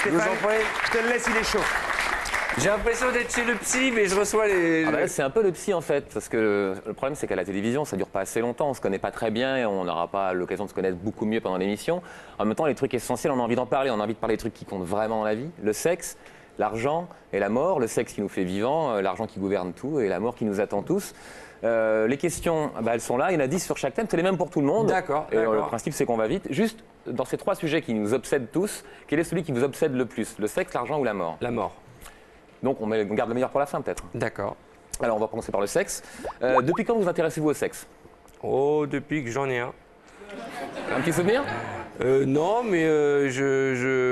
Stéphane. vous en prie. Je te le laisse, il est chaud. J'ai l'impression d'être chez le psy, mais je reçois les... Ah bah là, c'est un peu le psy en fait, parce que le problème c'est qu'à la télévision ça dure pas assez longtemps, on se connaît pas très bien et on n'aura pas l'occasion de se connaître beaucoup mieux pendant l'émission. En même temps, les trucs essentiels, on a envie d'en parler, on a envie de parler des trucs qui comptent vraiment dans la vie, le sexe, l'argent et la mort, le sexe qui nous fait vivants, l'argent qui gouverne tout et la mort qui nous attend tous. Les questions, bah, elles sont là, il y en a 10 sur chaque thème, c'est les mêmes pour tout le monde. D'accord, Et d'accord. le principe c'est qu'on va vite. Juste, dans ces 3 sujets qui nous obsèdent tous, quel est celui qui vous obsède le plus? Le sexe, l'argent ou la mort? La mort. Donc on garde le meilleur pour la fin peut-être. D'accord. Alors on va commencer par le sexe. Depuis quand vous intéressez-vous au sexe? Oh, depuis que j'en ai un. Un petit souvenir? Non, mais je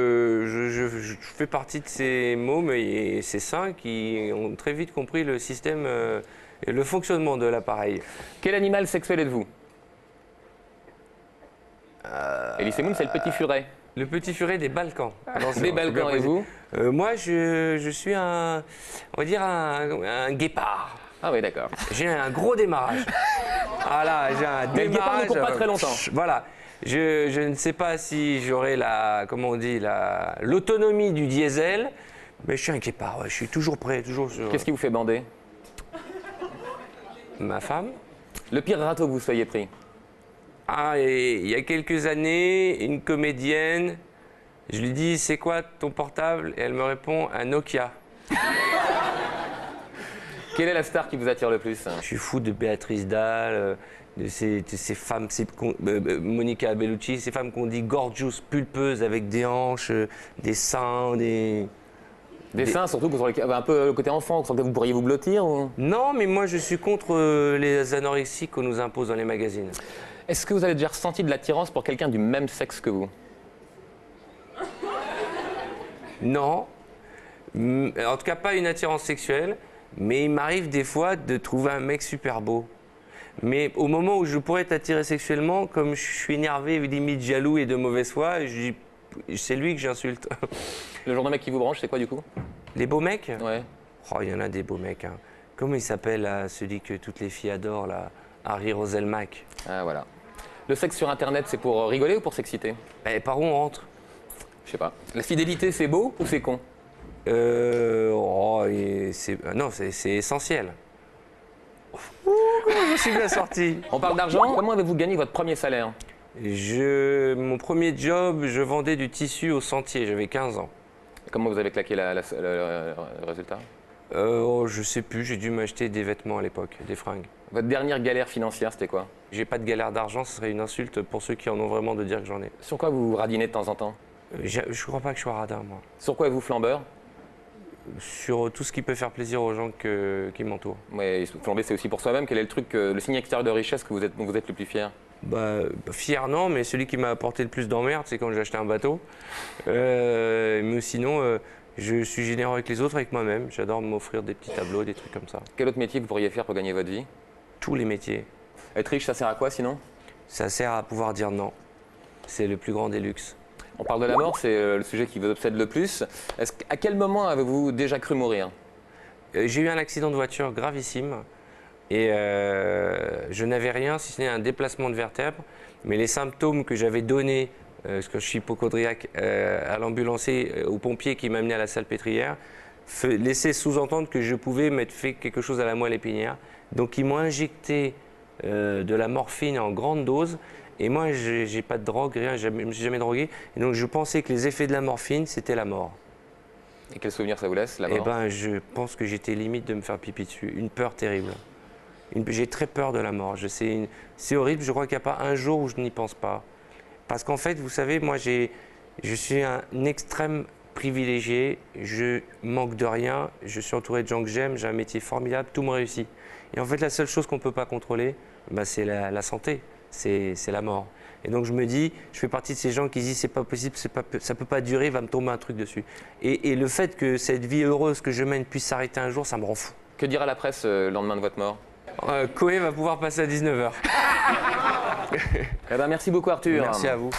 fais partie de ces mômes et ces saints qui ont très vite compris le système et le fonctionnement de l'appareil. Quel animal sexuel êtes-vous? Elie Semoun, c'est le petit furet. Le petit furet des Balkans. Des Balkans et vous? Moi, je suis on va dire un guépard. Ah oui, d'accord. J'ai un gros démarrage. Ah là, j'ai un Mais le guépard démarrage. ne court pas très longtemps. Voilà. Je ne sais pas si j'aurai l'autonomie du diesel, mais je suis un guépard. Ouais, je suis toujours prêt, toujours sur. Qu'est-ce qui vous fait bander? Ma femme. Le pire râteau que vous soyez pris? Ah, et il y a quelques années, une comédienne, je lui dis c'est quoi ton portable? Et elle me répond un Nokia. Quelle est la star qui vous attire le plus? Je suis fou de Béatrice Dalle, de ces femmes, Monica Bellucci, ces femmes qu'on dit gorgeous, pulpeuses, avec des hanches, des seins, Des seins, surtout pour un peu le côté enfant, que vous pourriez vous blottir ou... Non, mais moi je suis contre les anorexies qu'on nous impose dans les magazines. Est-ce que vous avez déjà ressenti de l'attirance pour quelqu'un du même sexe que vous? Non, en tout cas pas une attirance sexuelle, mais il m'arrive des fois de trouver un mec super beau. Mais au moment où je pourrais être attiré sexuellement, comme je suis énervé, limite jaloux et de mauvaise foi, c'est lui que j'insulte. Le genre de mec qui vous branche, c'est quoi du coup? Les beaux mecs? Ouais. Oh, il y en a des beaux mecs. Hein. Comment il s'appelle, là, celui que toutes les filles adorent, là? Harry Roselmack. Ah voilà. Le sexe sur internet, c'est pour rigoler ou pour s'exciter? Eh, par où on rentre? Je sais pas. La fidélité, c'est beau ou c'est con? Non, c'est essentiel. Ouh, comment je suis bien sorti. On parle d'argent. Comment avez-vous gagné votre premier salaire? Mon premier job, je vendais du tissu au Sentier, j'avais 15 ans. Comment vous avez claqué le résultat? Je sais plus, j'ai dû m'acheter des vêtements à l'époque, des fringues. Votre dernière galère financière, c'était quoi? J'ai pas de galère d'argent, ce serait une insulte pour ceux qui en ont vraiment de dire que j'en ai. Sur quoi vous radinez de temps en temps? Je crois pas que je sois radin, moi. Sur quoi êtes-vous flambeur? Sur tout ce qui peut faire plaisir aux gens qui m'entourent. Ouais, flamber, c'est aussi pour soi-même. Quel est le truc, le signe extérieur de richesse dont vous êtes le plus fier? Fier non, mais celui qui m'a apporté le plus d'emmerde, c'est quand j'ai acheté un bateau. Mais sinon, je suis généreux avec les autres, avec moi-même. J'adore m'offrir des petits tableaux, des trucs comme ça. Quel autre métier vous pourriez faire pour gagner votre vie? Tous les métiers. Être riche, ça sert à quoi sinon? Ça sert à pouvoir dire non. C'est le plus grand des luxes. On parle de la mort, c'est le sujet qui vous obsède le plus. À quel moment avez-vous déjà cru mourir? J'ai eu un accident de voiture gravissime et je n'avais rien si ce n'est un déplacement de vertèbre. Mais les symptômes que j'avais donnés, parce que je suis hypochondriaque, à l'ambulancier, au pompier qui m'a amené à la salpêtrière, laissaient sous-entendre que je pouvais m'être fait quelque chose à la moelle épinière. Donc ils m'ont injecté de la morphine en grande dose. Et moi, j'ai pas de drogue, rien, je me suis jamais drogué. Et donc je pensais que les effets de la morphine, c'était la mort. Et quel souvenir ça vous laisse, la mort? Eh ben, je pense que j'étais limite de me faire pipi dessus. Une peur terrible. J'ai très peur de la mort. C'est horrible, je crois qu'il n'y a pas un jour où je n'y pense pas. Parce qu'en fait, vous savez, moi, je suis un extrême privilégié. Je manque de rien. Je suis entouré de gens que j'aime. J'ai un métier formidable. Tout me réussit. Et en fait, la seule chose qu'on ne peut pas contrôler, c'est la santé. C'est la mort. Et donc je me dis, je fais partie de ces gens qui disent c'est pas possible, ça peut pas durer, va me tomber un truc dessus. Et le fait que cette vie heureuse que je mène puisse s'arrêter un jour, ça me rend fou. Que dira la presse le lendemain de votre mort? Koé va pouvoir passer à 19h. Eh ben, merci beaucoup Arthur. Merci à vous.